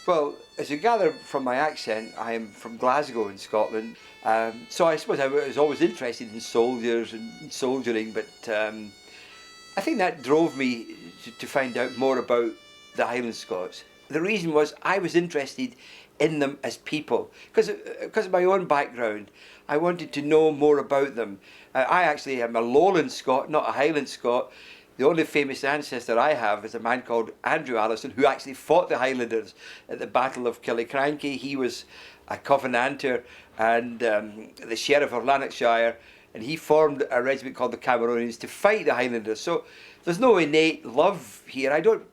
Well, as you gather from my accent, I am from Glasgow in Scotland. So I suppose I was always interested in soldiers and soldiering, but I think that drove me to find out more about the Highland Scots. The reason was I was interested in them as people. Because of my own background, I wanted to know more about them. I actually am a Lowland Scot, not a Highland Scot. The only famous ancestor I have is a man called Andrew Allison, who actually fought the Highlanders at the Battle of Killiecrankie. He was a Covenanter and the Sheriff of Lanarkshire, and he formed a regiment called the Cameronians to fight the Highlanders. So there's no innate love here. I don't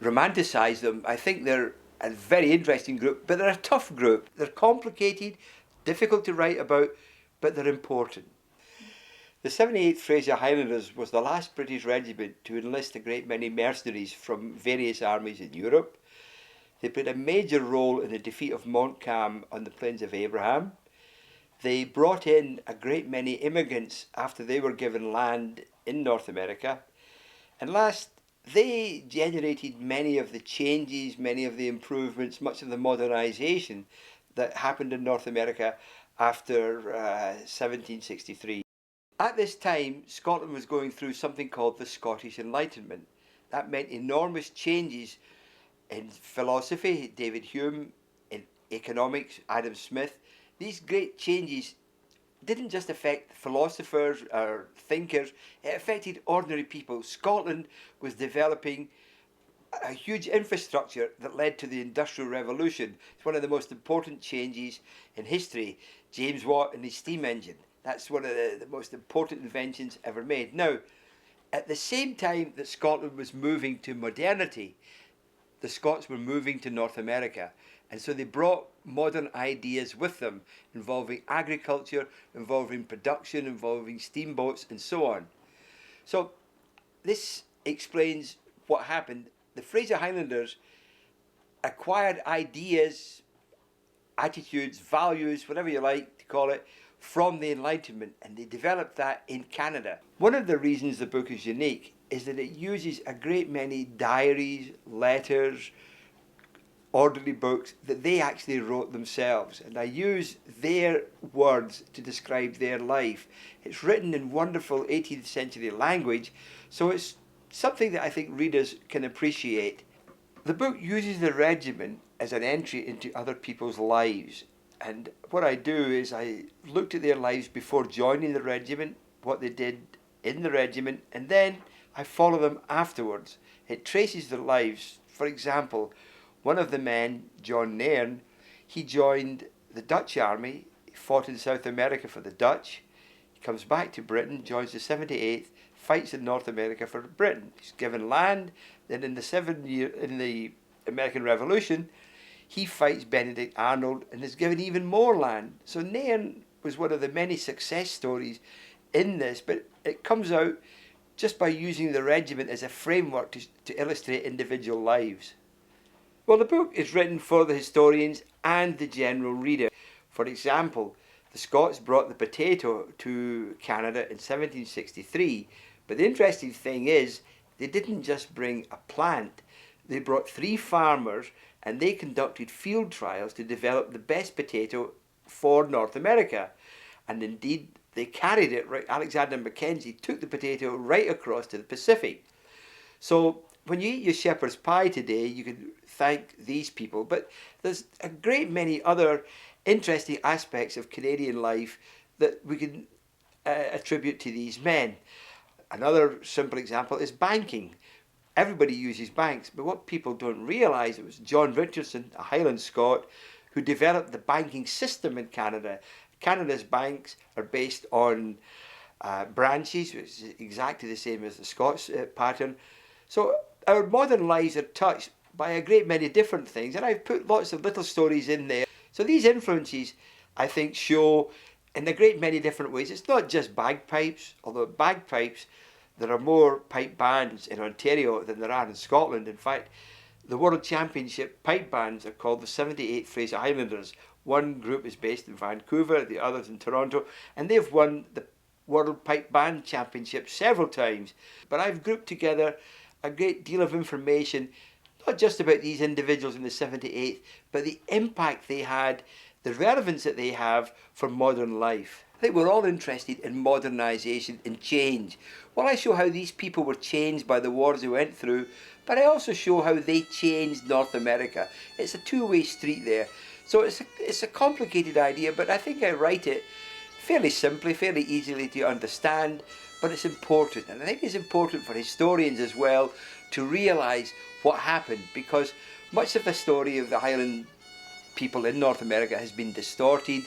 romanticise them. I think they're a very interesting group, but they're a tough group. They're complicated, difficult to write about, but they're important. The 78th Fraser Highlanders was the last British regiment to enlist a great many mercenaries from various armies in Europe. They played a major role in the defeat of Montcalm on the Plains of Abraham. They brought in a great many immigrants after they were given land in North America. And last, they generated many of the changes, many of the improvements, much of the modernisation that happened in North America after 1763. At this time, Scotland was going through something called the Scottish Enlightenment. That meant enormous changes in philosophy, David Hume, in economics, Adam Smith. These great changes didn't just affect philosophers or thinkers, it affected ordinary people. Scotland was developing a huge infrastructure that led to the Industrial Revolution. It's one of the most important changes in history. James Watt and his steam engine. That's one of the most important inventions ever made. Now, at the same time that Scotland was moving to modernity, the Scots were moving to North America. And so they brought modern ideas with them, involving agriculture, involving production, involving steamboats, and so on. So this explains what happened. The Fraser Highlanders acquired ideas, attitudes, values, whatever you like to call it, from the Enlightenment, and they developed that in Canada. One of the reasons the book is unique is that it uses a great many diaries, letters, orderly books that they actually wrote themselves, and I use their words to describe their life. It's written in wonderful 18th century language, so it's something that I think readers can appreciate. The book uses the regiment as an entry into other people's lives. And what I do is I looked at their lives before joining the regiment, what they did in the regiment, and then I follow them afterwards. It traces their lives. For example, one of the men, John Nairn, he joined the Dutch army, he fought in South America for the Dutch, he comes back to Britain, joins the 78th, fights in North America for Britain. He's given land, then in the American Revolution, he fights Benedict Arnold and is given even more land. So Nairn was one of the many success stories in this, but it comes out just by using the regiment as a framework to illustrate individual lives. Well, the book is written for the historians and the general reader. For example, the Scots brought the potato to Canada in 1763, but the interesting thing is they didn't just bring a plant, they brought 3 farmers and they conducted field trials to develop the best potato for North America. And indeed, they carried it right. Alexander Mackenzie took the potato right across to the Pacific. So when you eat your shepherd's pie today, you can thank these people. But there's a great many other interesting aspects of Canadian life that we can attribute to these men. Another simple example is banking. Everybody uses banks, but what people don't realise, it was John Richardson, a Highland Scot, who developed the banking system in Canada. Canada's banks are based on branches, which is exactly the same as the Scots pattern. So our modern lives are touched by a great many different things, and I've put lots of little stories in there. So these influences, I think, show in a great many different ways. It's not just bagpipes, although bagpipes, there are more pipe bands in Ontario than there are in Scotland. In fact, the World Championship pipe bands are called the 78th Fraser Highlanders. One group is based in Vancouver, the others in Toronto, and they've won the World Pipe Band Championship several times. But I've grouped together a great deal of information, not just about these individuals in the 78th, but the impact they had, the relevance that they have for modern life. I think we're all interested in modernisation and change. Well, I show how these people were changed by the wars they went through, but I also show how they changed North America. It's a two-way street there. So it's a complicated idea, but I think I write it fairly simply, fairly easily to understand, but it's important. And I think it's important for historians as well to realise what happened, because much of the story of the Highland people in North America has been distorted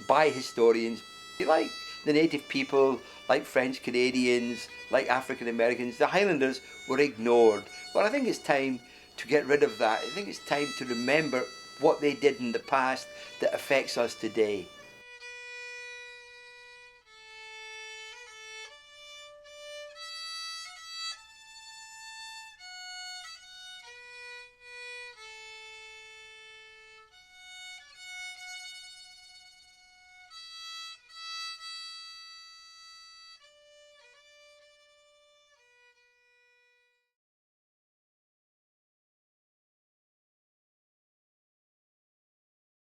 by historians. Like the native people, like French Canadians, like African Americans, the Highlanders were ignored. Well, I think it's time to get rid of that. I think it's time to remember what they did in the past that affects us today.